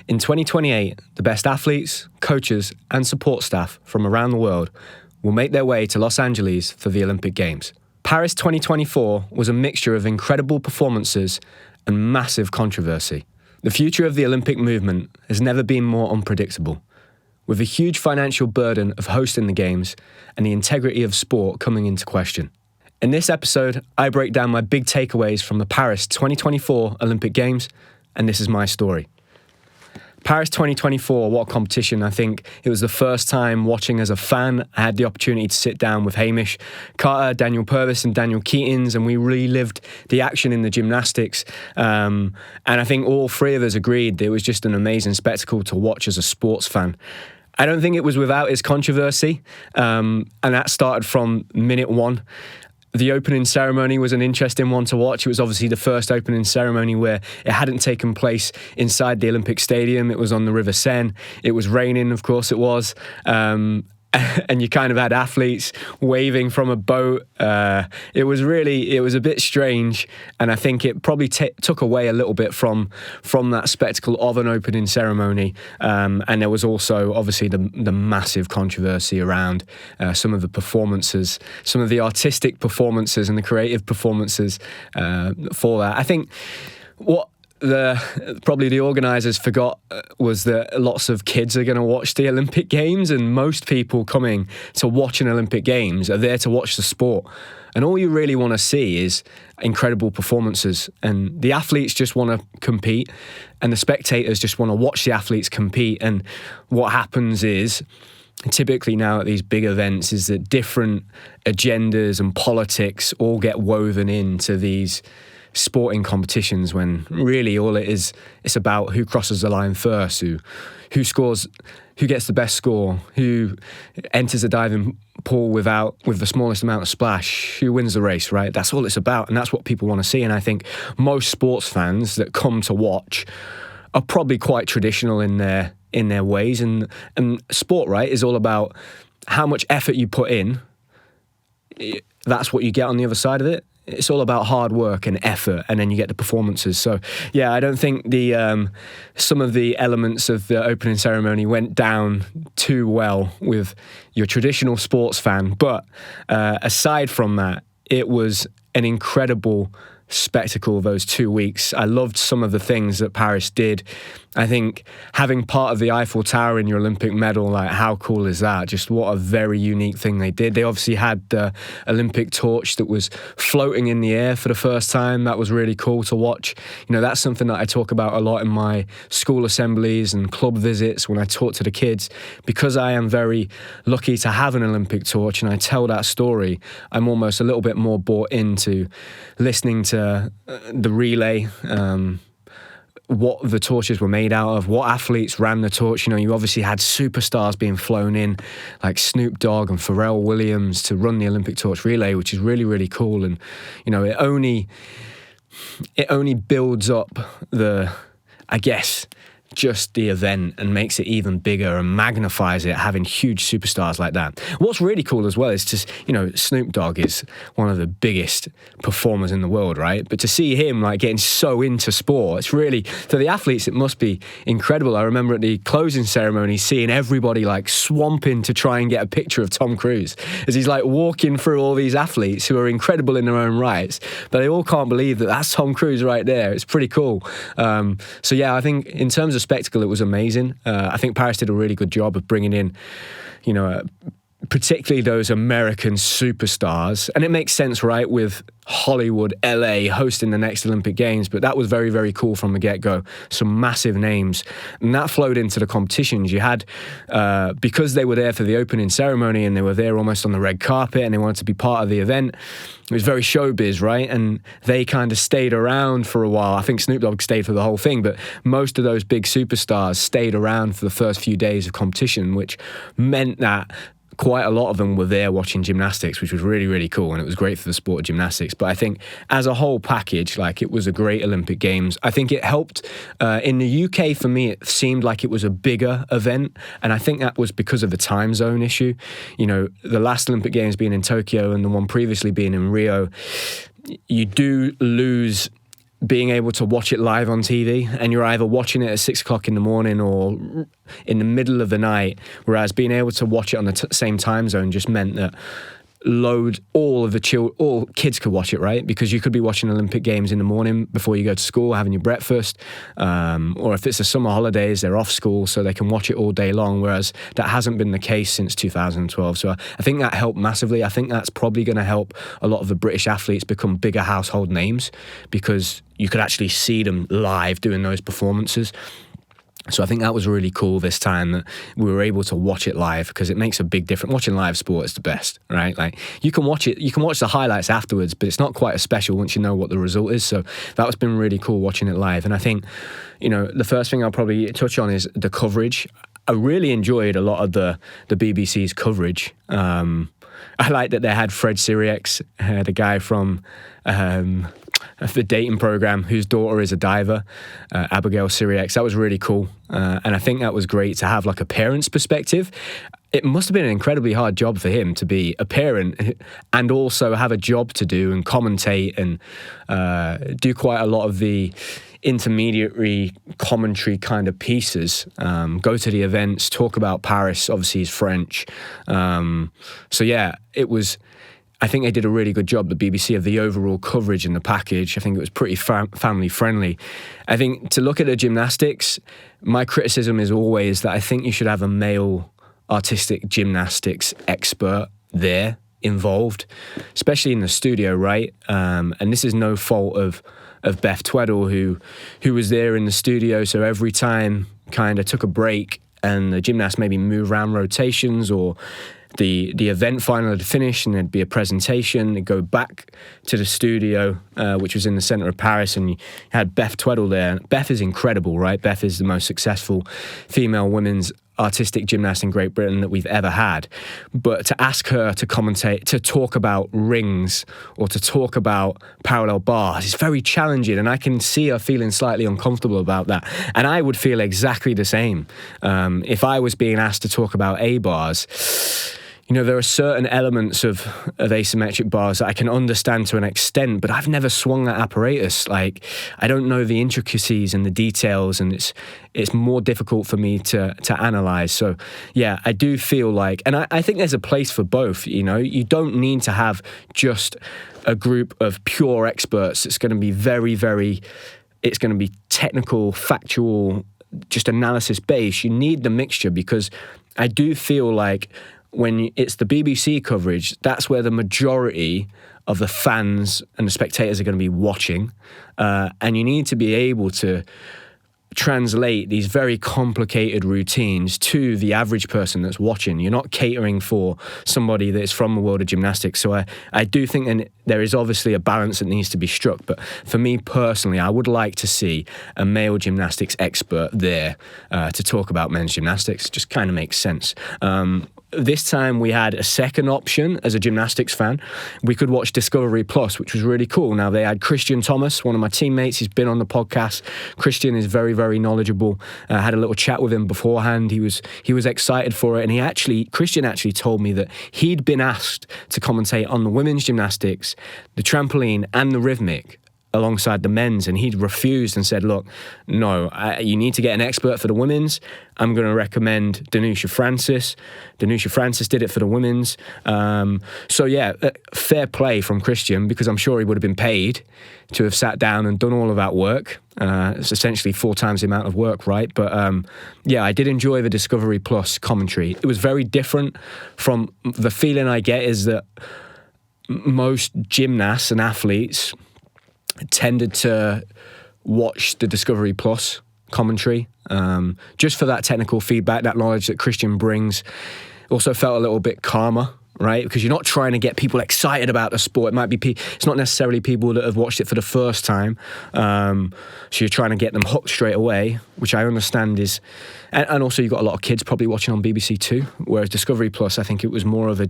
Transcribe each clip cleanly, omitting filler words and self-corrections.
In 2028, the best athletes, coaches, and support staff from around the world will make their way to Los Angeles for the Olympic Games. Paris 2024 was a mixture of incredible performances and massive controversy. The future of the Olympic movement has never been more unpredictable, with a huge financial burden of hosting the Games and the integrity of sport coming into question. In this episode, I break down my big takeaways from the Paris 2024 Olympic Games, and this is my story. Paris 2024, what a competition. I think it was the first time watching as a fan. I had the opportunity to sit down with Hamish Carter, Daniel Purvis and Daniel Keatings, and we relived the action in the gymnastics. And I think all three of us agreed that it was just an amazing spectacle to watch as a sports fan. I don't think it was without its controversy, and that started from minute one. The opening ceremony was an interesting one to watch. It was obviously the first opening ceremony where it hadn't taken place inside the Olympic Stadium. It was on the River Seine. It was raining, of course it was. And you kind of had athletes waving from a boat. It was a bit strange, and I think it probably took away a little bit from that spectacle of an opening ceremony. And there was also obviously the massive controversy around some of the performances, some of the artistic performances and the creative performances for that. I think what probably the organisers forgot was that lots of kids are going to watch the Olympic Games, and most people coming to watch an Olympic Games are there to watch the sport. And all you really want to see is incredible performances. And the athletes just want to compete, and the spectators just want to watch the athletes compete. And what happens is, typically now at these big events, is that different agendas and politics all get woven into these sporting competitions, when really all it is, it's about who crosses the line first, who scores, who gets the best score, who enters a diving pool with the smallest amount of splash, who wins the race, right? That's all it's about, and that's what people want to see. And I think most sports fans that come to watch are probably quite traditional in their ways, and sport, right, is all about how much effort you put in. That's what you get on the other side of it. It's all about hard work and effort, and then you get the performances. So, yeah, I don't think some of the elements of the opening ceremony went down too well with your traditional sports fan. But aside from that, it was an incredible spectacle those 2 weeks. I loved some of the things that Paris did. I think having part of the Eiffel Tower in your Olympic medal, like, how cool is that? Just what a very unique thing they did. They obviously had the Olympic torch that was floating in the air for the first time. That was really cool to watch. You know, that's something that I talk about a lot in my school assemblies and club visits when I talk to the kids. Because I am very lucky to have an Olympic torch and I tell that story, I'm almost a little bit more bought into listening to the relay, what the torches were made out of, what athletes ran the torch. You know, you obviously had superstars being flown in, like Snoop Dogg and Pharrell Williams, to run the Olympic torch relay, which is really, really cool. And, you know, it only builds up just the event and makes it even bigger and magnifies it, having huge superstars like that. What's really cool as well is just, you know, Snoop Dogg is one of the biggest performers in the world, right? But to see him like getting so into sport, it's really, for the athletes, it must be incredible. I remember at the closing ceremony seeing everybody like swamping to try and get a picture of Tom Cruise as he's like walking through all these athletes who are incredible in their own rights, but they all can't believe that that's Tom Cruise right there. It's pretty cool. So yeah, I think in terms of spectacle, it was amazing. I think Paris did a really good job of bringing in, you know, particularly those American superstars. And it makes sense, right, with Hollywood, LA hosting the next Olympic Games, but that was very, very cool from the get-go. Some massive names. And that flowed into the competitions. You had, because they were there for the opening ceremony and they were there almost on the red carpet and they wanted to be part of the event, it was very showbiz, right? And they kind of stayed around for a while. I think Snoop Dogg stayed for the whole thing, but most of those big superstars stayed around for the first few days of competition, which meant that quite a lot of them were there watching gymnastics, which was really, really cool, and it was great for the sport of gymnastics. But I think as a whole package, like, it was a great Olympic Games. I think it helped. In the UK, for me, it seemed like it was a bigger event, and I think that was because of the time zone issue. You know, the last Olympic Games being in Tokyo and the one previously being in Rio, you do lose being able to watch it live on TV, and you're either watching it at 6 o'clock in the morning or in the middle of the night, whereas being able to watch it on the same time zone just meant that all kids could watch it, right? Because you could be watching Olympic Games in the morning before you go to school, having your breakfast, or if it's the summer holidays, they're off school, so they can watch it all day long, whereas that hasn't been the case since 2012. So I think that helped massively. I think that's probably going to help a lot of the British athletes become bigger household names, because you could actually see them live doing those performances. So I think that was really cool this time, that we were able to watch it live, because it makes a big difference. Watching live sport is the best, right? Like, you can watch the highlights afterwards, but it's not quite as special once you know what the result is. So that's been really cool watching it live. And I think, the first thing I'll probably touch on is the coverage. I really enjoyed a lot of the BBC's coverage. I like that they had Fred Sirieix, the guy from the dating program, whose daughter is a diver, Abigail Sirieix. That was really cool. And I think that was great to have like a parent's perspective. It must have been an incredibly hard job for him to be a parent and also have a job to do and commentate and do quite a lot of the intermediary commentary kind of pieces, go to the events, talk about Paris. Obviously he's French. So yeah, I think they did a really good job, the BBC, of the overall coverage and the package. I think it was pretty family friendly. I think to look at the gymnastics, my criticism is always that I think you should have a male artistic gymnastics expert there involved, especially in the studio, right? And this is no fault of Beth Tweddle, who was there in the studio. So every time kind of took a break and the gymnast maybe move around rotations, or the event final had finished and there'd be a presentation, they'd go back to the studio, which was in the centre of Paris, and you had Beth Tweddle there. Beth is incredible, right? Beth is the most successful female women's artistic gymnast in Great Britain that we've ever had. But to ask her to commentate, to talk about rings or to talk about parallel bars is very challenging, and I can see her feeling slightly uncomfortable about that. And I would feel exactly the same if I was being asked to talk about A bars. There are certain elements of asymmetric bars that I can understand to an extent, but I've never swung that apparatus. Like, I don't know the intricacies and the details, and it's more difficult for me to analyze. So yeah, I do feel like, and I think there's a place for both. You don't need to have just a group of pure experts. It's going to be it's going to be technical, factual, just analysis based. You need the mixture, because I do feel like when it's the BBC coverage, that's where the majority of the fans and the spectators are going to be watching. And you need to be able to translate these very complicated routines to the average person that's watching. You're not catering for somebody that's from the world of gymnastics. So I do think that there is obviously a balance that needs to be struck. But for me personally, I would like to see a male gymnastics expert there to talk about men's gymnastics. It just kind of makes sense. This time we had a second option as a gymnastics fan. We could watch Discovery Plus, which was really cool. Now, they had Christian Thomas, one of my teammates. He's been on the podcast. Christian is very, very knowledgeable. I had a little chat with him beforehand. He was excited for it. And Christian actually told me that he'd been asked to commentate on the women's gymnastics, the trampoline and the rhythmic alongside the men's, and he'd refused and said, look, no, you need to get an expert for the women's. I'm going to recommend Danusha Francis. Danusha Francis did it for the women's. So yeah, fair play from Christian, because I'm sure he would have been paid to have sat down and done all of that work. It's essentially 4 times the amount of work, right? But yeah, I did enjoy the Discovery Plus commentary. It was very different from the feeling I get is that most gymnasts and athletes tended to watch the Discovery Plus commentary just for that technical feedback, that knowledge that Christian brings. Also felt a little bit calmer, right? Because you're not trying to get people excited about the sport. It might be it's not necessarily people that have watched it for the first time. So you're trying to get them hooked straight away, which I understand is... And also you've got a lot of kids probably watching on BBC Two, whereas Discovery Plus, I think it was more of a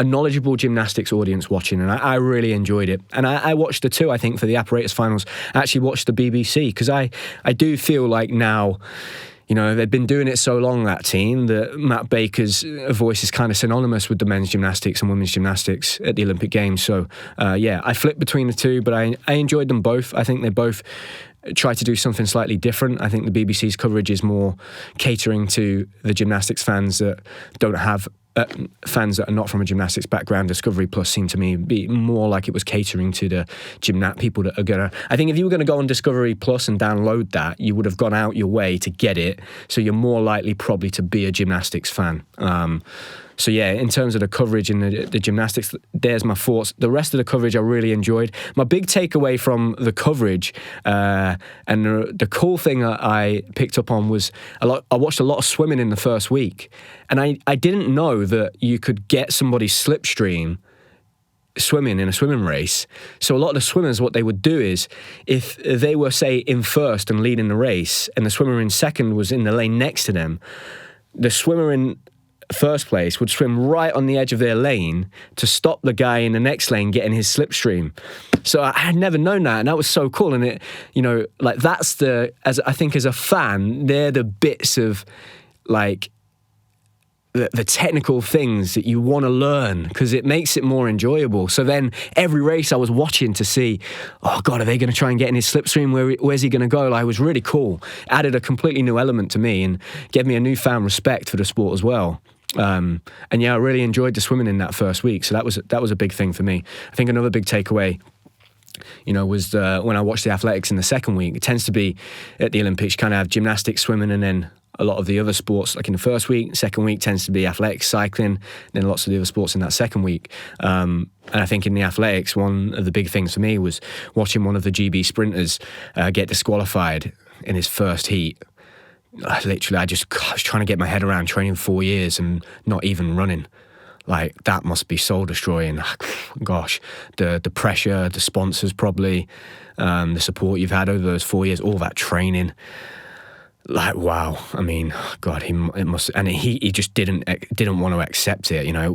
knowledgeable gymnastics audience watching, and I really enjoyed it. And I watched the two, I think, for the apparatus finals. I actually watched the BBC, because I do feel like now... they've been doing it so long, that team, that Matt Baker's voice is kind of synonymous with the men's gymnastics and women's gymnastics at the Olympic Games. So, I flipped between the two, but I enjoyed them both. I think they both try to do something slightly different. I think the BBC's coverage is more catering to the gymnastics fans that don't have fans that are not from a gymnastics background. Discovery Plus seemed to me be more like it was catering to the people that are gonna. I think if you were going to go on Discovery Plus and download that, you would have gone out your way to get it, so you're more likely probably to be a gymnastics fan. So yeah, in terms of the coverage and the gymnastics, there's my thoughts. The rest of the coverage I really enjoyed. My big takeaway from the coverage and the cool thing that I picked up on was I watched a lot of swimming in the first week, and I didn't know that you could get somebody's slipstream swimming in a swimming race. So a lot of the swimmers, what they would do is, if they were, say, in first and leading the race, and the swimmer in second was in the lane next to them, the swimmer in first place would swim right on the edge of their lane to stop the guy in the next lane getting his slipstream. So I had never known that, and that was so cool. And it, that's as a fan, they're the bits of the technical things that you want to learn, because it makes it more enjoyable. So then every race I was watching to see, oh God, are they going to try and get in his slipstream? Where's he going to go? It was really cool. Added a completely new element to me and gave me a newfound respect for the sport as well. I really enjoyed the swimming in that first week. So that was a big thing for me. I think another big takeaway, was when I watched the athletics in the second week. It tends to be at the Olympics, you kind of have gymnastics, swimming, and then a lot of the other sports, like in the first week. Second week tends to be athletics, cycling, then lots of the other sports in that second week. And I think in the athletics, one of the big things for me was watching one of the GB sprinters get disqualified in his first heat. I was trying to get my head around training 4 years and not even running. That must be soul destroying. Gosh, the pressure, the sponsors probably, the support you've had over those 4 years, all that training. Wow. I mean, God, it must, and he just didn't want to accept it. It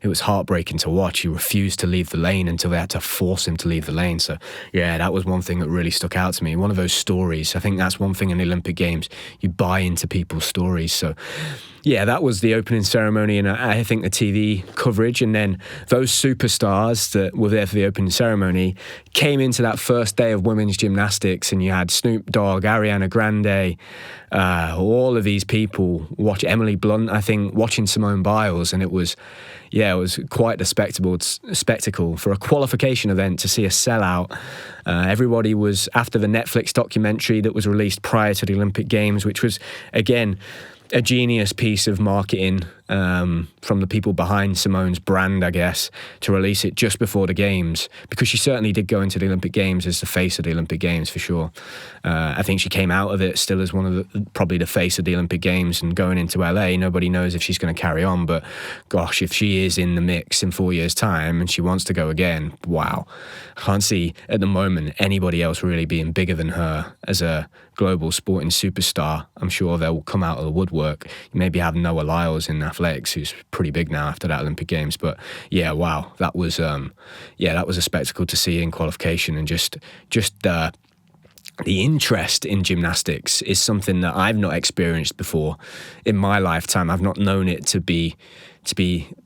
was heartbreaking to watch. He refused to leave the lane until they had to force him to leave the lane. So yeah, that was one thing that really stuck out to me. One of those stories. I think that's one thing in the Olympic Games. You buy into people's stories. So yeah, that was the opening ceremony, and I think the TV coverage, and then those superstars that were there for the opening ceremony came into that first day of women's gymnastics, and you had Snoop Dogg, Ariana Grande, all of these people, Emily Blunt, I think, watching Simone Biles, and it was quite a spectacle for a qualification event to see a sellout. Everybody was after the Netflix documentary that was released prior to the Olympic Games, which was, again, a genius piece of marketing from the people behind Simone's brand, I guess, to release it just before the Games, because she certainly did go into the Olympic Games as the face of the Olympic Games for sure. I think she came out of it still as one of probably the face of the Olympic Games, and going into LA, nobody knows if she's going to carry on, but gosh, if she is in the mix in 4 years' time and she wants to go again, wow. I can't see at the moment anybody else really being bigger than her as a global sporting superstar. I'm sure they'll come out of the woodwork. You maybe have Noah Lyles in athletics, who's pretty big now after that Olympic Games. But yeah, wow, that was a spectacle to see in qualification, and just the interest in gymnastics is something that I've not experienced before in my lifetime. I've not known it to be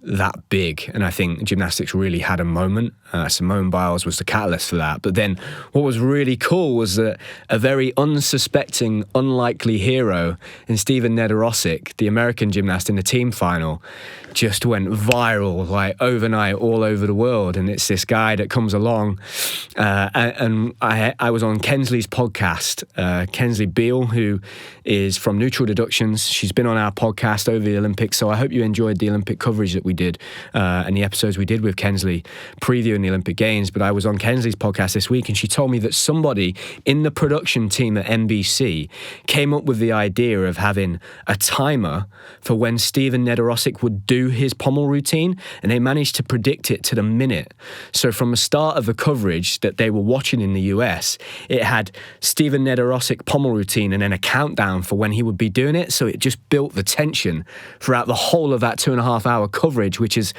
that big, and I think gymnastics really had a moment. Simone Biles was the catalyst for that. But then what was really cool was that a very unsuspecting, unlikely hero in Steven Nedorosik, the American gymnast in the team final, just went viral overnight all over the world. And it's this guy that comes along, and I was on Kensley's podcast, Kensley Beale, who is from Neutral Deductions. She's been on our podcast over the Olympics, so I hope you enjoyed the Olympic coverage that we did and the episodes we did with Kensley previewing the Olympic Games. But I was on Kensley's podcast this week, and she told me that somebody in the production team at NBC came up with the idea of having a timer for when Steven Nedorosik would do his pommel routine, and they managed to predict it to the minute. So from the start of the coverage that they were watching in the US, it had Steven Nedorosik pommel routine and then a countdown for when he would be doing it. So it just built the tension throughout the whole of that 2.5 hour coverage, which is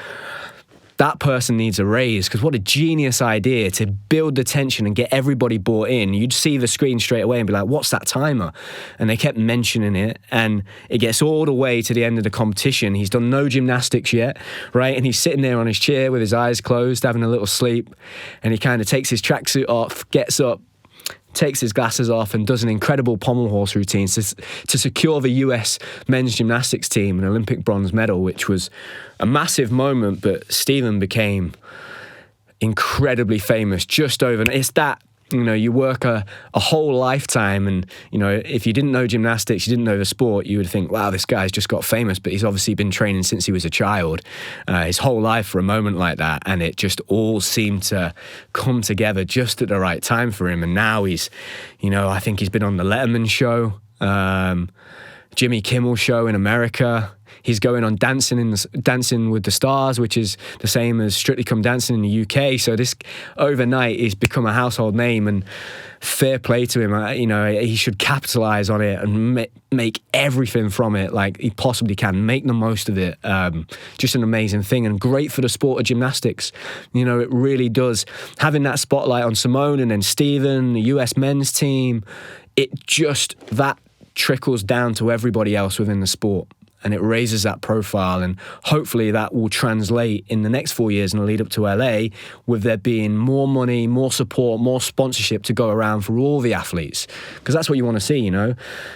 that person needs a raise, because what a genius idea to build the tension and get everybody bought in. You'd see the screen straight away and be like, what's that timer? And they kept mentioning it, and it gets all the way to the end of the competition. He's done no gymnastics yet, right? And he's sitting there on his chair with his eyes closed, having a little sleep, and he kind of takes his tracksuit off, gets up, takes his glasses off, and does an incredible pommel horse routine to secure the US men's gymnastics team an Olympic bronze medal, which was a massive moment. But Stephen became incredibly famous just overnight. It's that, you work a whole lifetime, and, if you didn't know gymnastics, you didn't know the sport, you would think, wow, this guy's just got famous, but he's obviously been training since he was a child, his whole life for a moment like that, and it just all seemed to come together just at the right time for him. And now he's, I think he's been on the Letterman show, Jimmy Kimmel show in America. He's going on Dancing with the Stars, which is the same as Strictly Come Dancing in the UK. So this overnight he's become a household name, and fair play to him. He should capitalise on it and make everything from it like he possibly can. Make the most of it. Just an amazing thing, and great for the sport of gymnastics. It really does. Having that spotlight on Simone and then Stephen, the US men's team, that trickles down to everybody else within the sport. And it raises that profile, and hopefully that will translate in the next 4 years in the lead up to LA, with there being more money, more support, more sponsorship to go around for all the athletes, because that's what you want to see,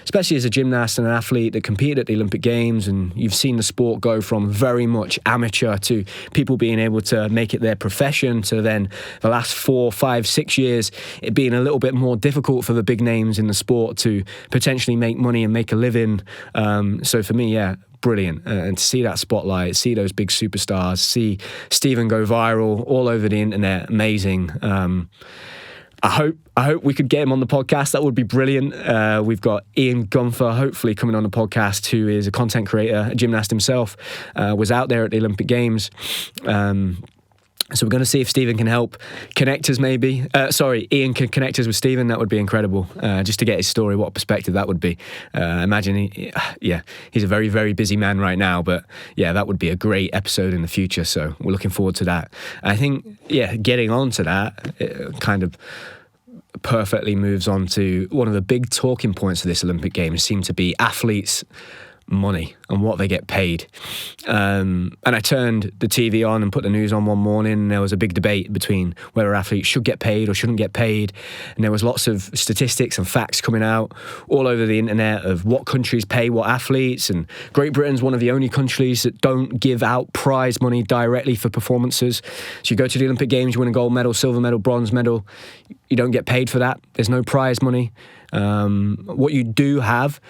especially as a gymnast and an athlete that competed at the Olympic Games, and you've seen the sport go from very much amateur to people being able to make it their profession, to then the last 4, 5, 6 years it being a little bit more difficult for the big names in the sport to potentially make money and make a living. So for me, brilliant. And to see that spotlight, see those big superstars, see Stephen go viral all over the internet, amazing. I hope we could get him on the podcast. That would be brilliant. We've got Ian Gunther hopefully coming on the podcast, who is a content creator, a gymnast himself, was out there at the Olympic Games. So we're going to see if Stephen can help connect us maybe. Ian can connect us with Stephen. That would be incredible. Just to get his story, what perspective that would be. Imagine, he's a very, very busy man right now. But yeah, that would be a great episode in the future. So we're looking forward to that. I think, getting on to that, it kind of perfectly moves on to one of the big talking points of this Olympic Games seem to be athletes' money and what they get paid. And I turned the TV on and put the news on one morning, and there was a big debate between whether athletes should get paid or shouldn't get paid. And there was lots of statistics and facts coming out all over the internet of what countries pay what athletes. And Great Britain's one of the only countries that don't give out prize money directly for performances. So you go to the Olympic Games, you win a gold medal, silver medal, bronze medal, you don't get paid for that. There's no prize money. What you do have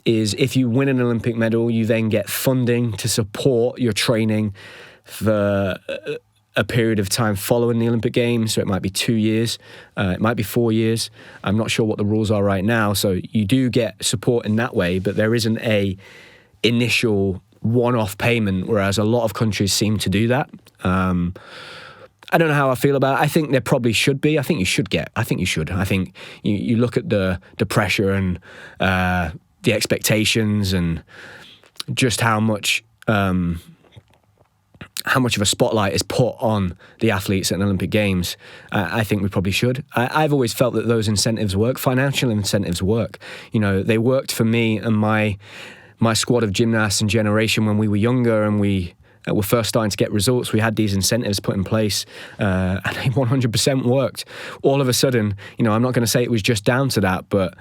is if you win an Olympic medal, you then get funding to support your training for a period of time following the Olympic Games. So it might be 2 years, it might be 4 years. I'm not sure what the rules are right now. So you do get support in that way, but there isn't a initial one-off payment, whereas a lot of countries seem to do that. I don't know how I feel about it. I think there probably should be. I think you should. I think you look at the pressure and the expectations and just how much of a spotlight is put on the athletes at an Olympic Games. I think we probably should. I've always felt that those incentives work. Financial incentives work. They worked for me and my squad of gymnasts and generation when we were younger and we were first starting to get results. We had these incentives put in place, and they 100% worked. All of a sudden, I'm not going to say it was just down to that, but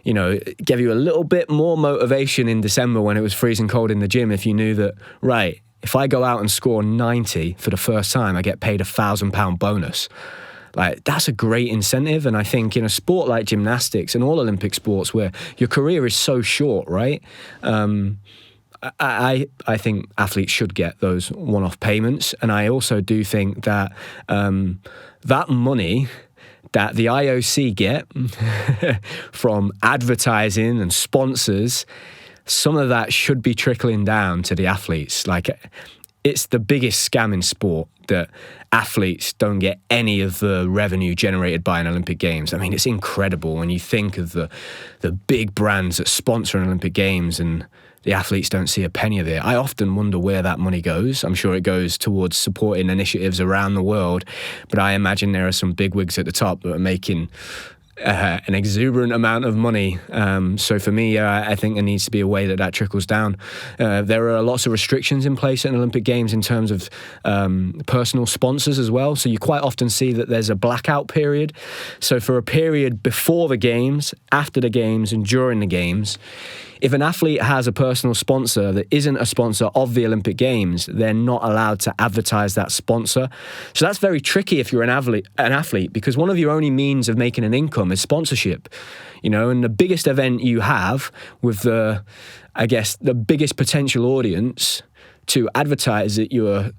it gave you a little bit more motivation in December when it was freezing cold in the gym if you knew that, right, if I go out and score 90 for the first time, I get paid £1,000 bonus. Like, that's a great incentive. And I think in a sport like gymnastics and all Olympic sports where your career is so short, right? I think athletes should get those one-off payments. And I also do think that that money that the IOC get from advertising and sponsors, some of that should be trickling down to the athletes. Like, it's the biggest scam in sport that athletes don't get any of the revenue generated by an Olympic Games. I mean, it's incredible when you think of the big brands that sponsor an Olympic Games and the athletes don't see a penny of it. I often wonder where that money goes. I'm sure it goes towards supporting initiatives around the world, but I imagine there are some bigwigs at the top that are making an exuberant amount of money. So for me, I think there needs to be a way that trickles down. There are lots of restrictions in place at Olympic Games in terms of personal sponsors as well. So you quite often see that there's a blackout period. So for a period before the games, after the games, and during the games, if an athlete has a personal sponsor that isn't a sponsor of the Olympic Games, they're not allowed to advertise that sponsor. So that's very tricky if you're an athlete, because one of your only means of making an income is sponsorship. And the biggest event you have with the biggest potential audience to advertise that you're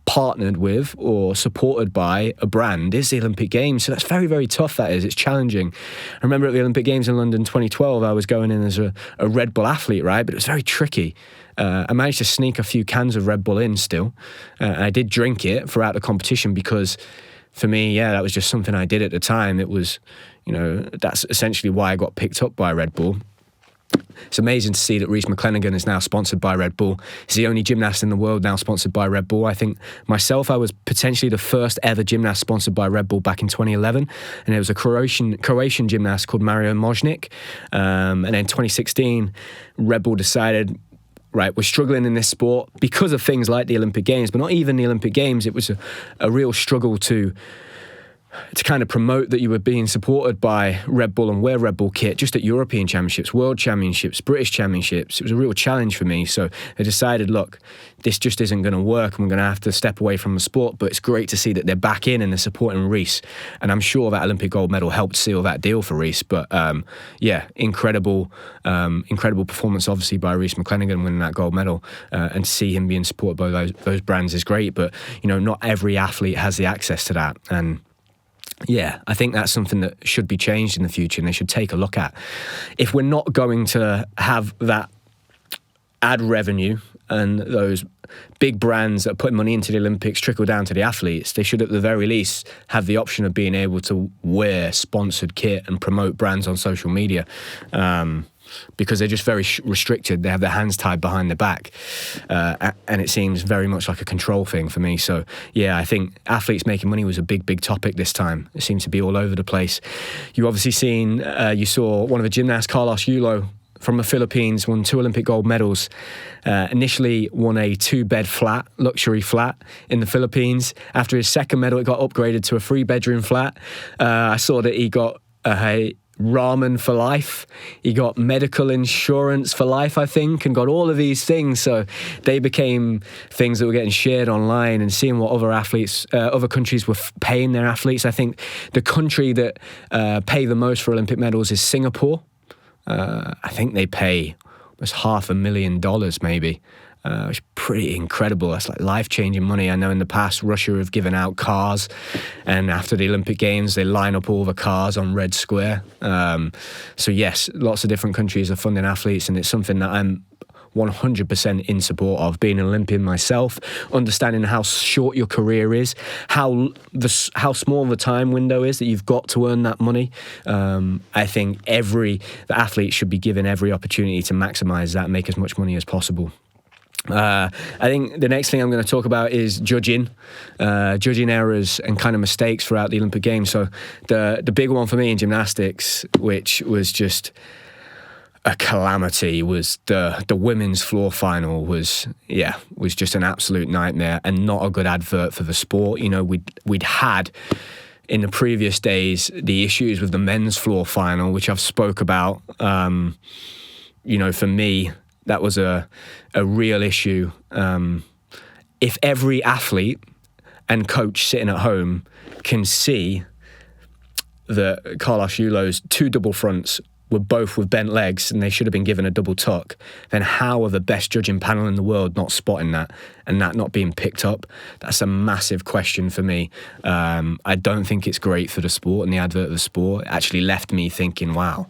partnered with or supported by a brand is the Olympic Games. So that's very, very tough, that is. It's challenging. I remember at the Olympic Games in London 2012, I was going in as a Red Bull athlete, right? But it was very tricky. I managed to sneak a few cans of Red Bull in still. I did drink it throughout the competition because for me, that was just something I did at the time. It was, that's essentially why I got picked up by Red Bull. It's amazing to see that Rhys McClenaghan is now sponsored by Red Bull. He's the only gymnast in the world now sponsored by Red Bull. I think myself, I was potentially the first ever gymnast sponsored by Red Bull back in 2011. And it was a Croatian gymnast called Mario Možnik. And then 2016, Red Bull decided, right, we're struggling in this sport because of things like the Olympic Games, but not even the Olympic Games. It was a real struggle to kind of promote that you were being supported by Red Bull and wear Red Bull kit just at European Championships, World Championships, British Championships. It was a real challenge for me. So I decided, look, this just isn't going to work and we're going to have to step away from the sport. But it's great to see that they're back in and they're supporting Rhys. And I'm sure that Olympic gold medal helped seal that deal for Rhys. But incredible performance obviously by Rhys McClenaghan winning that gold medal. And to see him being supported by those brands is great. But, not every athlete has the access to that. And I think that's something that should be changed in the future and they should take a look at. If we're not going to have that ad revenue and those big brands that are putting money into the Olympics trickle down to the athletes, they should at the very least have the option of being able to wear sponsored kit and promote brands on social media. Because they're just very restricted. They have their hands tied behind their back. And it seems very much like a control thing for me. So, I think athletes making money was a big, big topic this time. It seemed to be all over the place. You obviously you saw one of the gymnasts, Carlos Yulo, from the Philippines, won 2 Olympic gold medals. Initially won a 2-bed flat, luxury flat in the Philippines. After his second medal, it got upgraded to a 3-bedroom flat. I saw that he got ramen for life. He got medical insurance for life, I think, and got all of these things. So they became things that were getting shared online and seeing what other countries were paying their athletes. I think the country that pay the most for Olympic medals is Singapore. I think they pay almost $500,000 maybe. It's pretty incredible. That's like life-changing money. I know in the past Russia have given out cars, and after the Olympic Games they line up all the cars on Red Square. So yes, lots of different countries are funding athletes, and it's something that I'm 100% in support of. Being an Olympian myself, understanding how short your career is, how small the time window is that you've got to earn that money. I think the athlete should be given every opportunity to maximise that and make as much money as possible. I think the next thing I'm going to talk about is judging errors and kind of mistakes throughout the Olympic Games. So the big one for me in gymnastics, which was just a calamity, was the women's floor final. Was just an absolute nightmare and not a good advert for the sport. We'd had in the previous days the issues with the men's floor final, which I've spoke about. For me, that was a real issue. If every athlete and coach sitting at home can see that Carlos Yulo's 2 double fronts were both with bent legs and they should have been given a double tuck, then how are the best judging panel in the world not spotting that and that not being picked up? That's a massive question for me. I don't think it's great for the sport and the advert of the sport. It actually left me thinking, wow,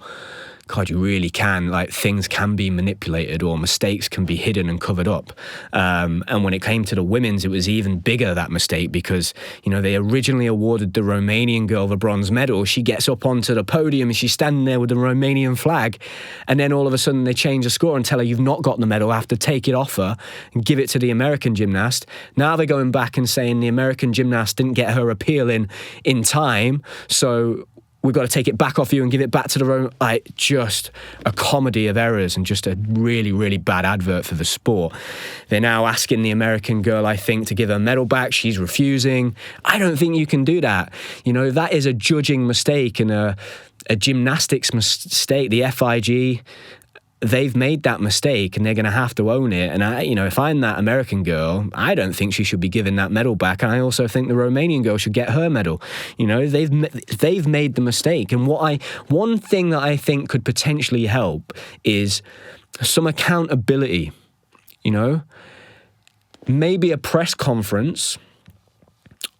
God, you really can, like, things can be manipulated or mistakes can be hidden and covered up. And when it came to the women's, it was even bigger, that mistake, because, you know, they originally awarded the Romanian girl the bronze medal. She gets up onto the podium and she's standing there with the Romanian flag. And then all of a sudden they change the score and tell her, you've not got the medal, I have to take it off her and give it to the American gymnast. Now they're going back and saying the American gymnast didn't get her appeal in time, so we've got to take it back off you and give it back to the Roman. Like, just a comedy of errors and just a really, really bad advert for the sport. They're now asking the American girl, I think, to give her medal back. She's refusing. I don't think you can do that. You know, that is a judging mistake and a gymnastics mistake. The FIG, they've made that mistake and they're going to have to own it. And if I'm that American girl, I don't think she should be given that medal back. And I also think the Romanian girl should get her medal. You know, they've made the mistake. And one thing that I think could potentially help is some accountability. You know, maybe a press conference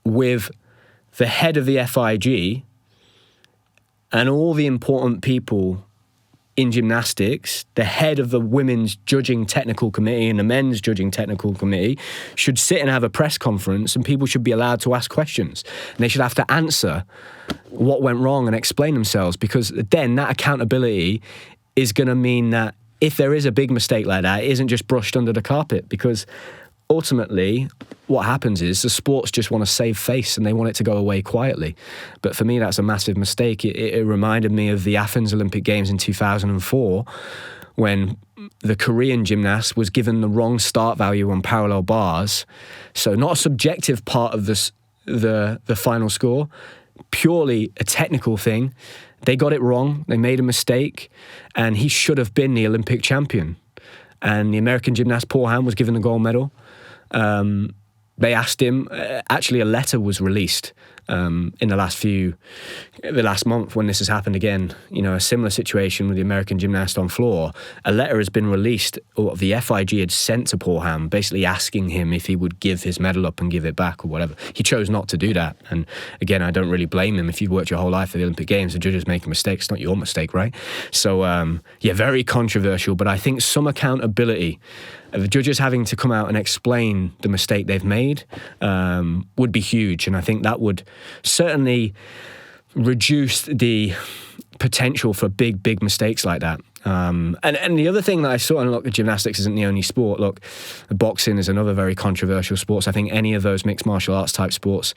with the head of the FIG and all the important people in gymnastics. The head of the women's judging technical committee and the men's judging technical committee should sit and have a press conference, and people should be allowed to ask questions. And they should have to answer what went wrong and explain themselves, because then that accountability is going to mean that if there is a big mistake like that, it isn't just brushed under the carpet, because ultimately what happens is the sports just want to save face and they want it to go away quietly. But for me, that's a massive mistake. It reminded me of the Athens Olympic Games in 2004 when the Korean gymnast was given the wrong start value on parallel bars. So not a subjective part of the final score, purely a technical thing. They got it wrong. They made a mistake, and he should have been the Olympic champion. And the American gymnast Paul Ham was given the gold medal. They asked him, actually a letter was released in the last month when this has happened again, you know, a similar situation with the American gymnast on floor. A letter has been released, or the FIG had sent to Paul Ham, basically asking him if he would give his medal up and give it back or whatever. He chose not to do that. And again, I don't really blame him. If you've worked your whole life for the Olympic Games, the judges make a mistake. It's not your mistake, right? So, very controversial, but I think some accountability, the judges having to come out and explain the mistake they've made would be huge. And I think that would certainly reduce the potential for big mistakes like that. And the other thing that I saw, and look, gymnastics isn't the only sport. Look, boxing is another very controversial sport. So I think any of those mixed martial arts type sports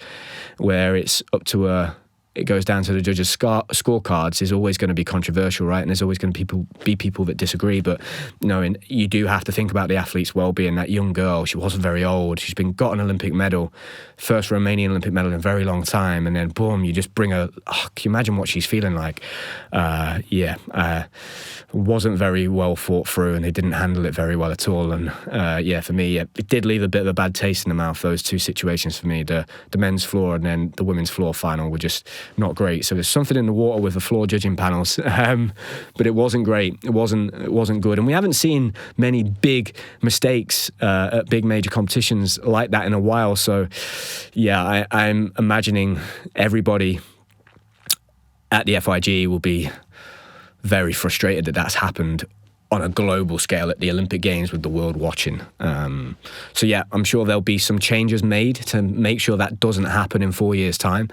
where it's up to it goes down to the judges' scorecards is always going to be controversial, right? And there's always going to be people that disagree. But you do have to think about the athlete's well-being. That young girl, she wasn't very old. She's got an Olympic medal, first Romanian Olympic medal in a very long time. And then boom, you just bring her. Oh, can you imagine what she's feeling like? Wasn't very well thought through, and they didn't handle it very well at all. And for me, it did leave a bit of a bad taste in the mouth. Those two situations for me, the men's floor and then the women's floor final, were just not great. So there's something in the water with the floor judging panels, but it wasn't great. It wasn't good. And we haven't seen many big mistakes at big major competitions like that in a while. So I'm imagining everybody at the FIG will be very frustrated that that's happened on a global scale at the Olympic Games with the world watching. I'm sure there'll be some changes made to make sure that doesn't happen in 4 years' time,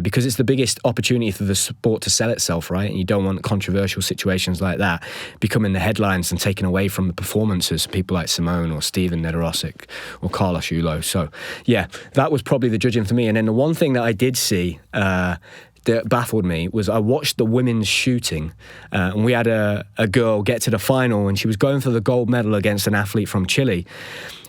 because it's the biggest opportunity for the sport to sell itself, right? And you don't want controversial situations like that becoming the headlines and taken away from the performances of people like Simone or Steven Nedorosik or Carlos Ullo. So, that was probably the judging for me. And then the one thing that I did see that baffled me was I watched the women's shooting, and we had a girl get to the final, and she was going for the gold medal against an athlete from Chile,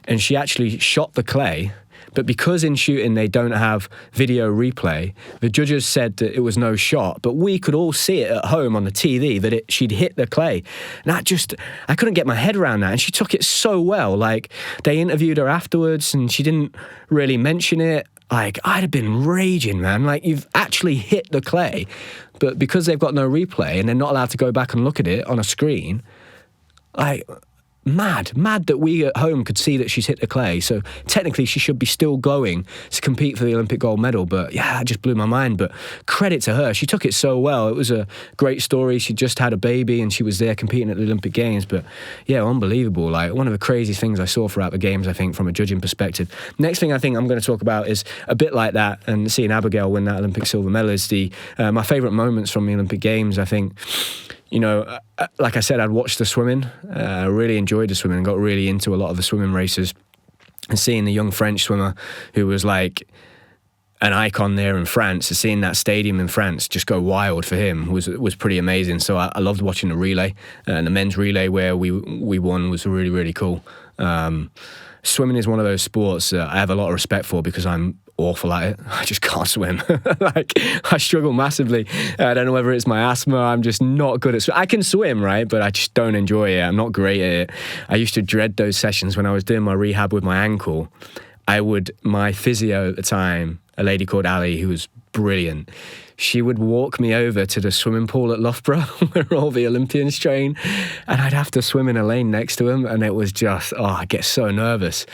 and she actually shot the clay. But because in shooting they don't have video replay, the judges said that it was no shot, but we could all see it at home on the TV that she'd hit the clay. And I couldn't get my head around that. And she took it so well. Like, they interviewed her afterwards and she didn't really mention it. Like, I'd have been raging, man. Like, you've actually hit the clay, but because they've got no replay and they're not allowed to go back and look at it on a screen, mad that we at home could see that she's hit the clay. So technically she should be still going to compete for the Olympic gold medal. But yeah, it just blew my mind. But credit to her. She took it so well. It was a great story. She just had a baby and she was there competing at the Olympic Games. But yeah, unbelievable. Like one of the craziest things I saw throughout the games, I think, from a judging perspective. Next thing I think I'm going to talk about is a bit like that, and seeing Abigail win that Olympic silver medal is my favourite moments from the Olympic Games. I think, you know, like I said, I'd watched the swimming. I really enjoyed the swimming and got really into a lot of the swimming races. And seeing the young French swimmer who was like an icon there in France, and seeing that stadium in France just go wild for him was pretty amazing. So I loved watching the relay, and the men's relay where we won was really, really cool. Swimming is one of those sports that I have a lot of respect for because I'm awful at it. I just can't swim. Like, I struggle massively. I don't know whether it's my asthma. I'm just not good at swimming. I can swim, right? But I just don't enjoy it. I'm not great at it. I used to dread those sessions when I was doing my rehab with my ankle. My physio at the time, a lady called Ali, who was brilliant, she would walk me over to the swimming pool at Loughborough where all the Olympians train, and I'd have to swim in a lane next to them, and it was just, I'd get so nervous.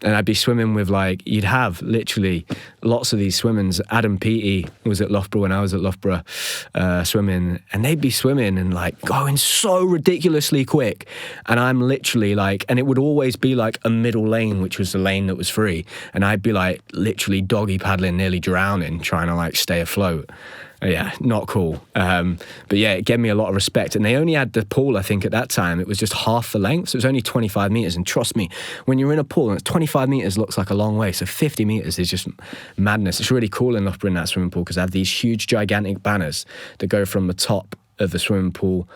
And I'd be swimming with, like, you'd have literally lots of these swimmers. Adam Peaty was at Loughborough when I was at Loughborough swimming, and they'd be swimming and like going so ridiculously quick, and I'm literally like, and it would always be like a middle lane, which was the lane that was free, and I'd be like literally doggy paddling, nearly drowning, trying to like stay afloat. Yeah, not cool. But yeah, it gave me a lot of respect. And they only had the pool, I think, at that time. It was just half the length. So it was only 25 metres. And trust me, when you're in a pool, and it's 25 metres looks like a long way. So 50 metres is just madness. It's really cool in Loughborough in that swimming pool because they have these huge, gigantic banners that go from the top of the swimming pool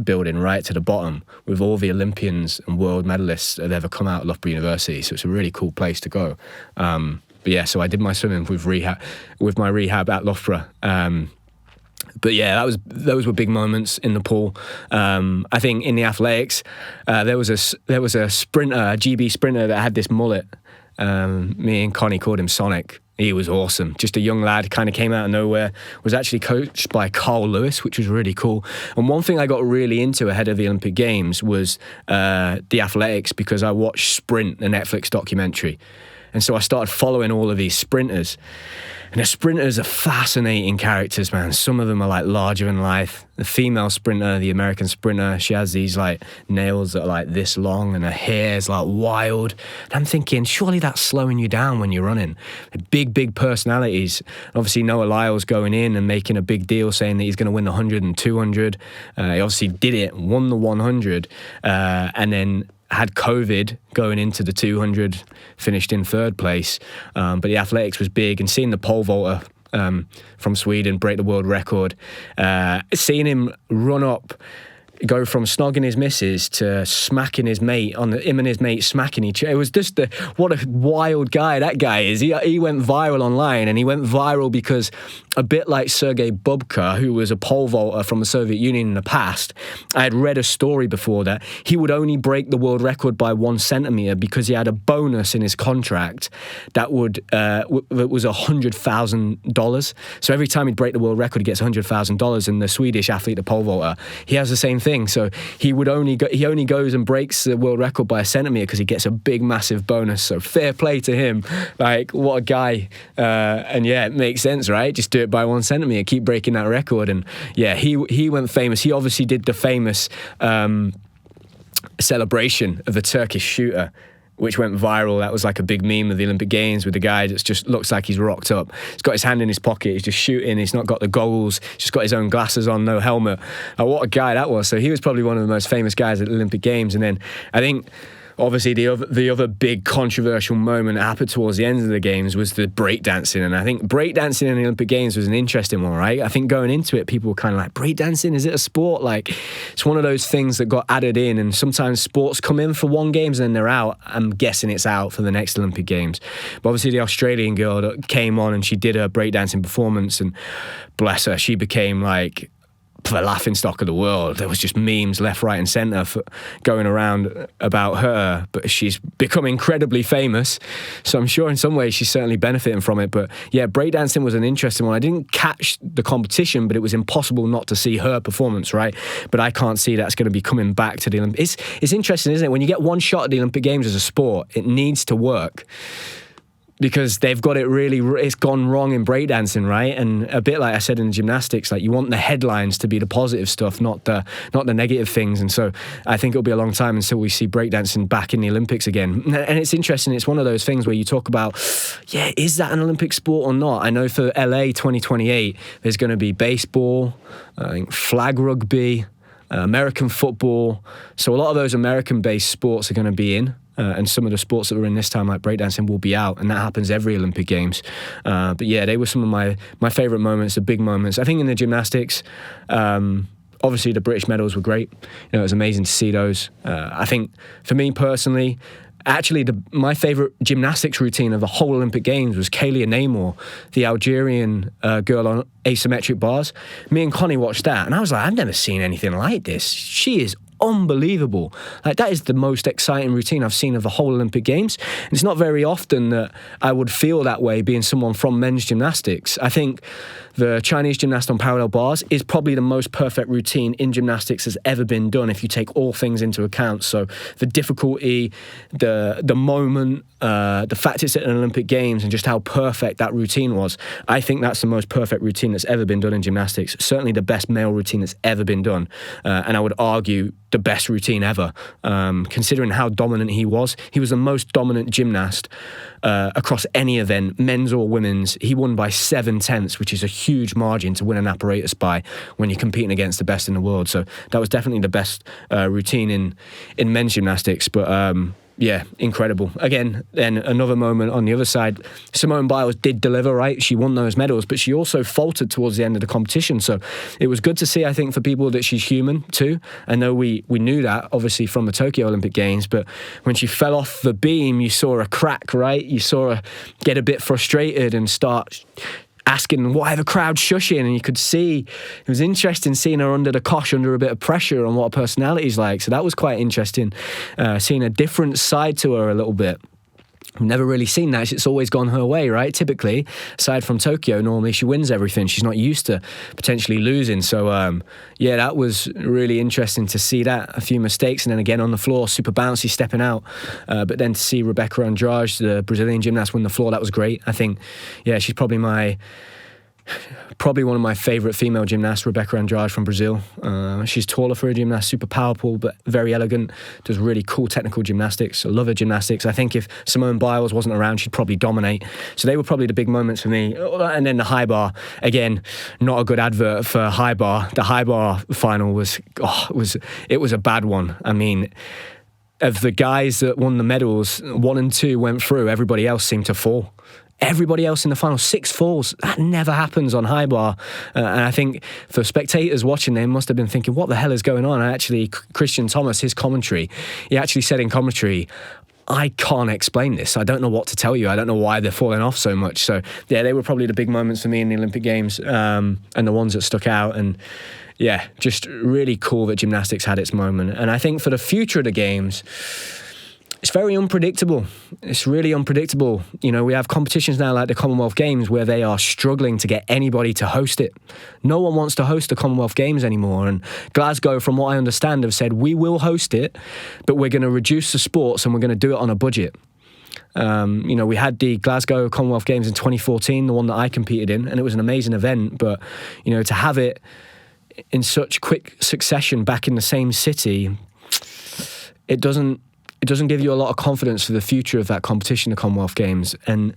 building right to the bottom with all the Olympians and world medalists that have ever come out of Loughborough University. So it's a really cool place to go. But yeah, so I did my swimming with my rehab at Loughborough. But yeah, those were big moments in the pool. I think in the athletics, there was a sprinter, a GB sprinter that had this mullet. Me and Connie called him Sonic. He was awesome. Just a young lad, kind of came out of nowhere, was actually coached by Carl Lewis, which was really cool. And one thing I got really into ahead of the Olympic Games was the athletics, because I watched Sprint, the Netflix documentary. And so I started following all of these sprinters. And the sprinters are fascinating characters, man. Some of them are like larger than life. The female sprinter, the American sprinter, she has these like nails that are like this long and her hair is like wild. And I'm thinking, surely that's slowing you down when you're running. Big personalities. Obviously Noah Lyles going in and making a big deal saying that he's going to win the 100 and 200. He obviously did it, won the 100, and then had COVID going into the 200, finished in third place. But the athletics was big, and seeing the pole vaulter from Sweden break the world record, seeing him run up, go from snogging his missus to smacking his mate, him and his mate smacking each other. It was just what a wild guy that guy is. He went viral online, and he went viral because, a bit like Sergei Bubka, who was a pole vaulter from the Soviet Union in the past, I had read a story before that he would only break the world record by 1 centimetre because he had a bonus in his contract that was $100,000. So every time he'd break the world record, he gets $100,000. And the Swedish athlete, the pole vaulter, he has the same thing. So he only goes and breaks the world record by 1 centimetre because he gets a big, massive bonus. So fair play to him. Like, what a guy. And yeah, it makes sense, right? Just do it by 1 centimetre, keep breaking that record. And yeah, he went famous. He obviously did the famous celebration of the Turkish shooter, which went viral. That was like a big meme of the Olympic Games, with the guy that just looks like he's rocked up. He's got his hand in his pocket, he's just shooting, he's not got the goggles, just got his own glasses on, no helmet. What a guy that was. So he was probably one of the most famous guys at the Olympic Games. And then I think, obviously, the other big controversial moment that happened towards the end of the Games was the breakdancing. And I think breakdancing in the Olympic Games was an interesting one, right? I think going into it, people were kind of like, breakdancing, is it a sport? Like, it's one of those things that got added in, and sometimes sports come in for one Games and then they're out. I'm guessing it's out for the next Olympic Games. But obviously the Australian girl that came on and she did her breakdancing performance, and bless her, she became like the laughingstock of the world. There was just memes left, right and centre going around about her, but she's become incredibly famous. So I'm sure in some ways she's certainly benefiting from it. But yeah, breakdancing was an interesting one. I didn't catch the competition, but it was impossible not to see her performance, right? But I can't see that's going to be coming back to the Olympics. It's interesting, isn't it? When you get one shot at the Olympic Games as a sport, it needs to work. Because they've got it it's gone wrong in breakdancing, right? And a bit like I said in gymnastics, like you want the headlines to be the positive stuff, not the negative things. And so I think it'll be a long time until we see breakdancing back in the Olympics again. And it's interesting. It's one of those things where you talk about, is that an Olympic sport or not? I know for LA 2028, there's going to be baseball, I think flag rugby, American football. So a lot of those American-based sports are going to be in. And some of the sports that were in this time, like breakdancing, will be out, and that happens every Olympic Games. But yeah, they were some of my favourite moments, the big moments. I think in the gymnastics, obviously the British medals were great. It was amazing to see those. I think for me personally, actually my favourite gymnastics routine of the whole Olympic Games was Kaylia Namor, the Algerian girl on asymmetric bars. Me and Connie watched that, and I was like, I've never seen anything like this. She is unbelievable. Like, that is the most exciting routine I've seen of the whole Olympic Games. And it's not very often that I would feel that way being someone from men's gymnastics. I think the Chinese gymnast on parallel bars is probably the most perfect routine in gymnastics has ever been done if you take all things into account. So the difficulty, the moment, the fact it's at an Olympic Games and just how perfect that routine was. I think that's the most perfect routine that's ever been done in gymnastics. Certainly the best male routine that's ever been done. And I would argue the best routine ever, considering how dominant he was. He was the most dominant gymnast across any event, men's or women's. He won by 7/10, which is a huge margin to win an apparatus by when you're competing against the best in the world. So that was definitely the best routine in men's gymnastics. But yeah, incredible. Again, then another moment on the other side, Simone Biles did deliver, right? She won those medals, but she also faltered towards the end of the competition. So it was good to see, I think, for people that she's human too. I know we knew that, obviously, from the Tokyo Olympic Games, but when she fell off the beam, you saw her crack, right? You saw her get a bit frustrated and start asking why the crowd shushing, and you could see it was interesting seeing her under the cosh, under a bit of pressure on what her personality's like. So that was quite interesting, seeing a different side to her a little bit. I've never really seen that. It's always gone her way, right? Typically, aside from Tokyo, normally she wins everything. She's not used to potentially losing. So, yeah, that was really interesting to see that. A few mistakes, and then again on the floor, super bouncy, stepping out. But then to see Rebecca Andrade, the Brazilian gymnast, win the floor, that was great. I think, yeah, she's probably one of my favourite female gymnasts, Rebecca Andrade from Brazil. She's taller for a gymnast, super powerful, but very elegant, does really cool technical gymnastics. I love her gymnastics. I think if Simone Biles wasn't around, she'd probably dominate. So they were probably the big moments for me. And then the high bar, again, not a good advert for high bar. The high bar final was a bad one. I mean, of the guys that won the medals, 1 and 2 went through, everybody else seemed to fall. Everybody else in the final, 6 falls. That never happens on high bar. And I think for spectators watching, they must have been thinking, what the hell is going on? And actually, Christian Thomas, his commentary, he actually said in commentary, I can't explain this. I don't know what to tell you. I don't know why they're falling off so much. So, yeah, they were probably the big moments for me in the Olympic Games, and the ones that stuck out. And, yeah, just really cool that gymnastics had its moment. And I think for the future of the Games, it's very unpredictable. It's really unpredictable. You know, we have competitions now like the Commonwealth Games where they are struggling to get anybody to host it. No one wants to host the Commonwealth Games anymore. And Glasgow, from what I understand, have said, we will host it, but we're going to reduce the sports and we're going to do it on a budget. You know, we had the Glasgow Commonwealth Games in 2014, the one that I competed in, and it was an amazing event. But, you know, to have it in such quick succession back in the same city, it doesn't give you a lot of confidence for the future of that competition, the Commonwealth Games. And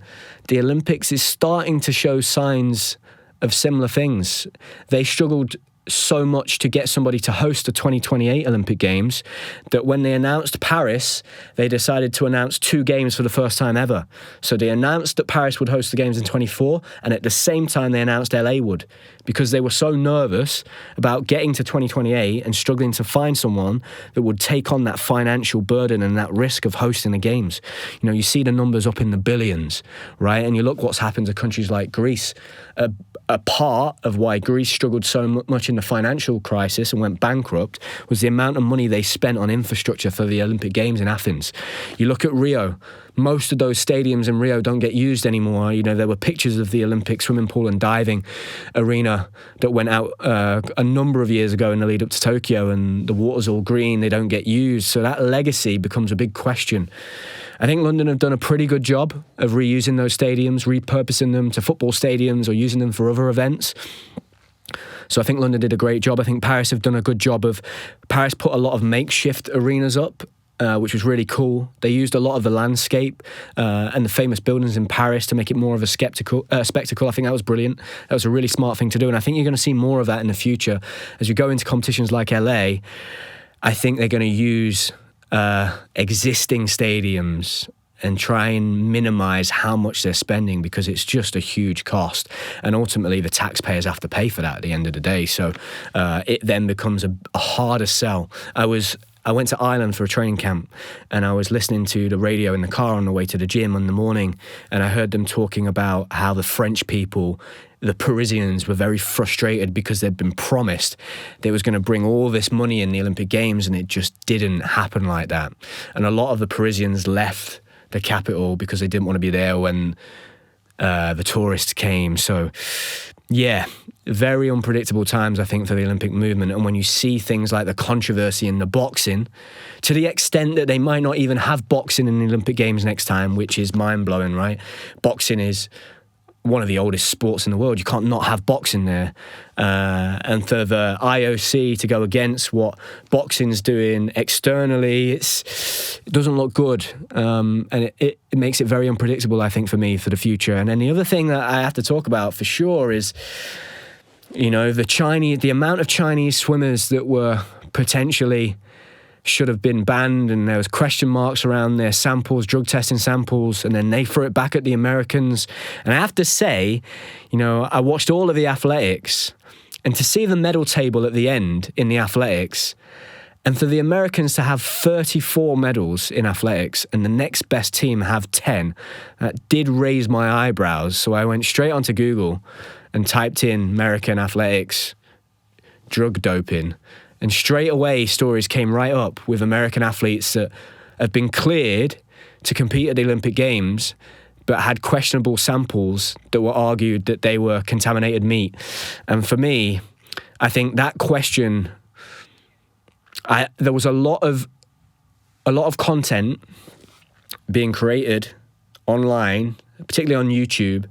the Olympics is starting to show signs of similar things. They struggled so much to get somebody to host the 2028 Olympic Games that when they announced Paris, they decided to announce 2 games for the first time ever. So they announced that Paris would host the Games in 24, and at the same time they announced LA would, because they were so nervous about getting to 2028 and struggling to find someone that would take on that financial burden and that risk of hosting the Games. You know, you see the numbers up in the billions, right? And you look what's happened to countries like Greece. A part of why Greece struggled so much in the financial crisis and went bankrupt was the amount of money they spent on infrastructure for the Olympic Games in Athens. You look at Rio, most of those stadiums in Rio don't get used anymore. You know, there were pictures of the Olympic swimming pool and diving arena that went out a number of years ago in the lead up to Tokyo, and the water's all green, they don't get used. So that legacy becomes a big question. I think London have done a pretty good job of reusing those stadiums, repurposing them to football stadiums or using them for other events. So I think London did a great job. I think Paris have done a good job of... Paris put a lot of makeshift arenas up, which was really cool. They used a lot of the landscape and the famous buildings in Paris to make it more of a spectacle. I think that was brilliant. That was a really smart thing to do. And I think you're going to see more of that in the future. As you go into competitions like LA, I think they're going to use existing stadiums and try and minimize how much they're spending, because it's just a huge cost, and ultimately the taxpayers have to pay for that at the end of the day. So it then becomes a harder sell. I went to Ireland for a training camp, and I was listening to the radio in the car on the way to the gym in the morning, and I heard them talking about how the French people, the Parisians, were very frustrated because they'd been promised they was going to bring all this money in the Olympic Games, and it just didn't happen like that. And a lot of the Parisians left the capital because they didn't want to be there when the tourists came. So yeah, very unpredictable times, I think, for the Olympic movement. And when you see things like the controversy in the boxing, to the extent that they might not even have boxing in the Olympic Games next time, which is mind-blowing, right? Boxing is one of the oldest sports in the world. You can't not have boxing there. And for the IOC to go against what boxing's doing externally, it doesn't look good. And it makes it very unpredictable, I think, for me, for the future. And then the other thing that I have to talk about for sure is, you know, the amount of Chinese swimmers that were potentially should have been banned, and there was question marks around their samples, drug testing samples, and then they threw it back at the Americans. And I have to say, you know, I watched all of the athletics, and to see the medal table at the end in the athletics, and for the Americans to have 34 medals in athletics and the next best team have 10, that did raise my eyebrows. So I went straight onto Google and typed in American athletics drug doping, and straight away stories came right up with American athletes that have been cleared to compete at the Olympic Games but had questionable samples that were argued that they were contaminated meat. And for me, I think that question, there was a lot of content being created online, particularly on YouTube,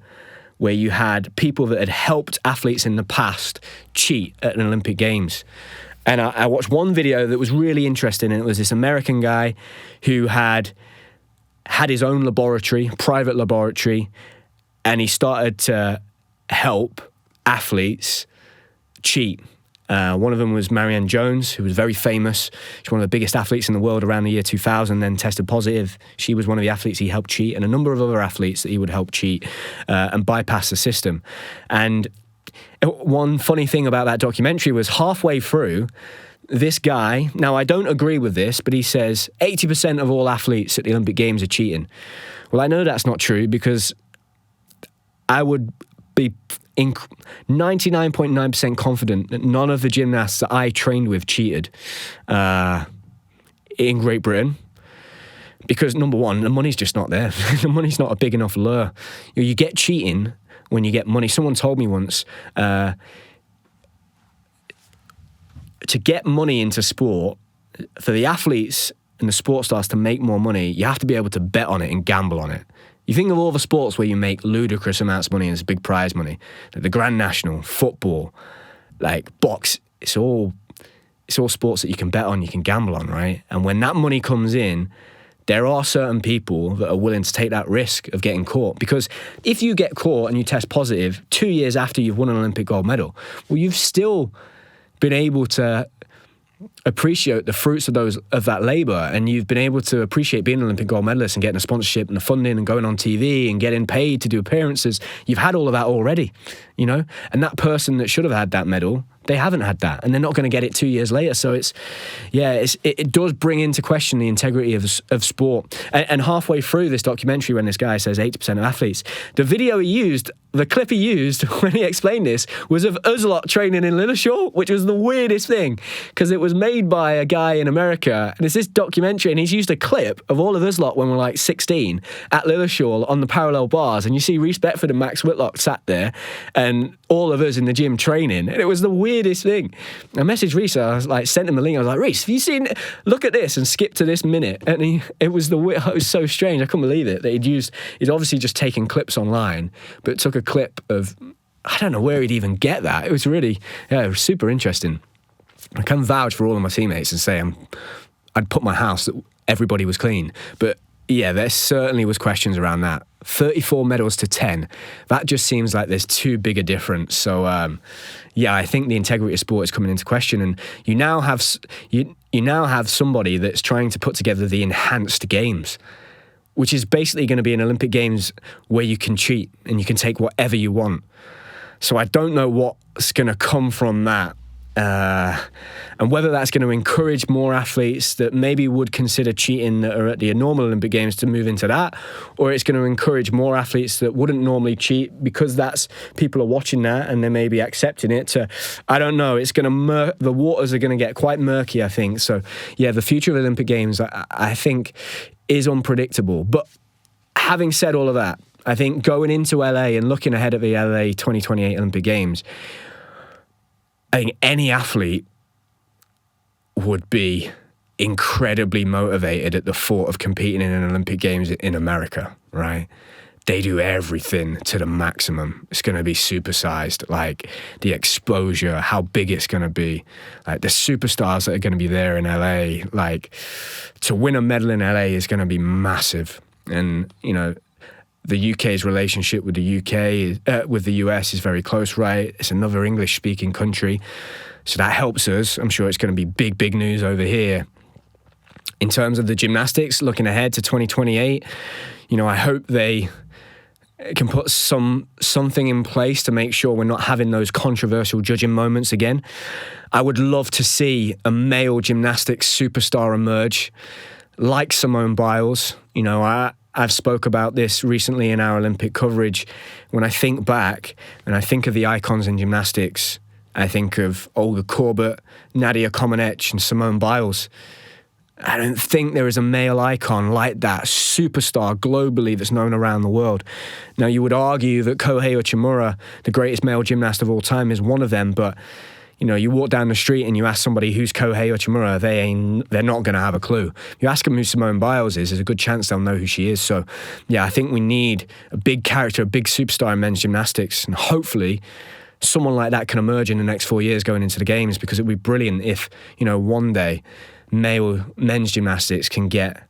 where you had people that had helped athletes in the past cheat at an Olympic Games. And I watched one video that was really interesting, and it was this American guy who had his own laboratory, private laboratory, and he started to help athletes cheat. One of them was Marianne Jones, who was very famous. She's one of the biggest athletes in the world around the year 2000, then tested positive. She was one of the athletes he helped cheat, and a number of other athletes that he would help cheat and bypass the system. And one funny thing about that documentary was halfway through, this guy, now I don't agree with this, but he says 80% of all athletes at the Olympic Games are cheating. Well, I know that's not true, because I would be 99.9% confident that none of the gymnasts that I trained with cheated in Great Britain. Because number one, the money's just not there. The money's not a big enough lure. You get cheating when you get money. Someone told me once, to get money into sport, for the athletes and the sports stars to make more money, you have to be able to bet on it and gamble on it. You think of all the sports where you make ludicrous amounts of money and it's big prize money, like the Grand National, football, like box, it's all sports that you can bet on, you can gamble on, right? And when that money comes in, there are certain people that are willing to take that risk of getting caught. Because if you get caught and you test positive 2 years after you've won an Olympic gold medal, well, you've still been able to appreciate the fruits of that labor, and you've been able to appreciate being an Olympic gold medalist and getting a sponsorship and the funding and going on TV and getting paid to do appearances. You've had all of that already, you know? And that person that should have had that medal, they haven't had that, and they're not going to get it 2 years later. So it does bring into question the integrity of sport. And halfway through this documentary, when this guy says 80% of athletes, the video he used the clip he used when he explained this was of us lot training in Lilleshall, which was the weirdest thing, because it was made by a guy in America, and it's this documentary, and he's used a clip of all of us lot when we're like 16 at Lilleshall on the parallel bars, and you see Reece Beckford and Max Whitlock sat there, and all of us in the gym training, and it was the weirdest thing. I messaged Reece, I was like, sent him the link, I was like, Reece, have you seen, look at this, and skip to this minute, and it was so strange, I couldn't believe it, that he'd obviously just taken clips online, but took a clip of, I don't know where he'd even get that. It was really, it was super interesting. I can vouch for all of my teammates and say I'd put my house that everybody was clean. But yeah, there certainly was questions around that. 34 medals to 10. That just seems like there's too big a difference. So yeah, I think the integrity of sport is coming into question, and you now have somebody that's trying to put together the enhanced games, which is basically going to be an Olympic Games where you can cheat and you can take whatever you want. So I don't know what's going to come from that. And whether that's going to encourage more athletes that maybe would consider cheating that are at the normal Olympic Games to move into that, or it's going to encourage more athletes that wouldn't normally cheat because people are watching that and they may be accepting it to, I don't know, it's going to, the waters are going to get quite murky, I think. So yeah, the future of Olympic Games, I think, is unpredictable. But having said all of that, I think going into LA and looking ahead at the LA 2028 Olympic Games, I think any athlete would be incredibly motivated at the thought of competing in an Olympic Games in America, right? They do everything to the maximum. It's going to be supersized, like the exposure, how big it's going to be, like the superstars that are going to be there in LA. Like, to win a medal in LA is going to be massive. And, you know, the UK's relationship with with the US is very close, right? It's another English-speaking country, so that helps us. I'm sure it's going to be big news over here. In terms of the gymnastics, looking ahead to 2028, you know, I hope they can put something in place to make sure we're not having those controversial judging moments again. I would love to see a male gymnastics superstar emerge, like Simone Biles. You know, I've spoke about this recently in our Olympic coverage. When I think back and I think of the icons in gymnastics, I think of Olga Korbut, Nadia Comaneci, and Simone Biles. I don't think there is a male icon like that, superstar globally that's known around the world. Now, you would argue that Kohei Uchimura, the greatest male gymnast of all time, is one of them, but you know, you walk down the street and you ask somebody who's Kohei Uchimura, they're not going to have a clue. You ask them who Simone Biles is, there's a good chance they'll know who she is. So, yeah, I think we need a big character, a big superstar in men's gymnastics, and hopefully someone like that can emerge in the next 4 years going into the Games, because it would be brilliant if, you know, one day men's gymnastics can get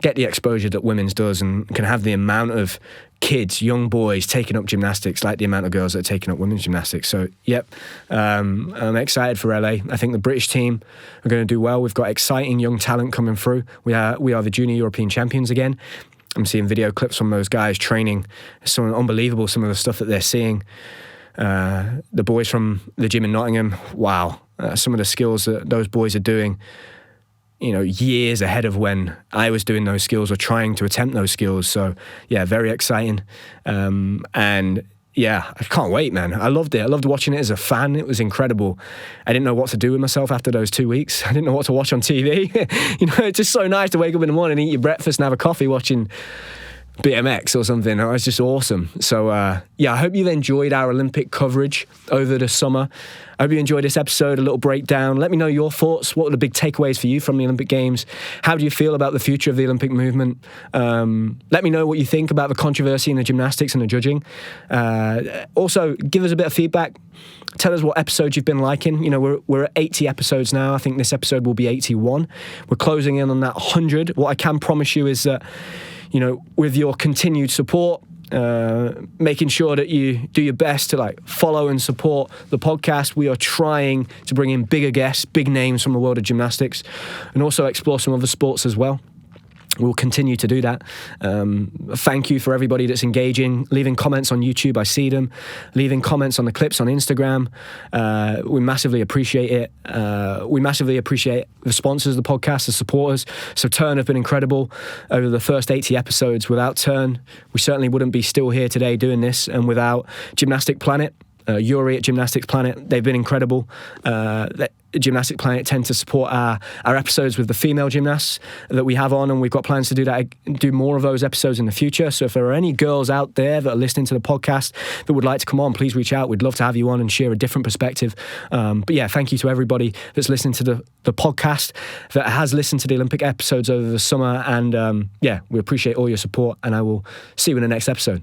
the exposure that women's does, and can have the amount of kids, young boys taking up gymnastics like the amount of girls that are taking up women's gymnastics. So, yep, I'm excited for LA. I think the British team are going to do well. We've got exciting young talent coming through. We are the junior European champions again. I'm seeing video clips from those guys training. It's so unbelievable, some of the stuff that they're seeing. The boys from the gym in Nottingham, wow, some of the skills that those boys are doing, you know, years ahead of when I was doing those skills or trying to attempt those skills. So, yeah, very exciting. And, yeah, I can't wait, man. I loved it. I loved watching it as a fan. It was incredible. I didn't know what to do with myself after those 2 weeks. I didn't know what to watch on TV. You know, it's just so nice to wake up in the morning, eat your breakfast and have a coffee watching BMX or something. It was just awesome. So, yeah, I hope you've enjoyed our Olympic coverage over the summer. I hope you enjoyed this episode, a little breakdown. Let me know your thoughts. What were the big takeaways for you from the Olympic Games? How do you feel about the future of the Olympic movement? Let me know what you think about the controversy in the gymnastics and the judging. Also, give us a bit of feedback. Tell us what episodes you've been liking. You know, we're at 80 episodes now. I think this episode will be 81. We're closing in on that 100. What I can promise you is that, you know, with your continued support, making sure that you do your best to like follow and support the podcast. We are trying to bring in bigger guests, big names from the world of gymnastics, and also explore some other sports as well. We'll continue to do that. Thank you for everybody that's engaging, leaving comments on YouTube. I see them. Leaving comments on the clips on Instagram. We massively appreciate it. We massively appreciate the sponsors of the podcast, the supporters. So Turn have been incredible over the first 80 episodes. Without Turn, we certainly wouldn't be still here today doing this. And without Gymnastic Planet, Yuri at Gymnastics Planet, they've been incredible. Gymnastic Planet tend to support our episodes with the female gymnasts that we have on, and we've got plans to do more of those episodes in the future. So if there are any girls out there that are listening to the podcast that would like to come on, please reach out. We'd love to have you on and share a different perspective. But yeah, thank you to everybody that's listening to the podcast, that has listened to the Olympic episodes over the summer. And yeah, we appreciate all your support, and I will see you in the next episode.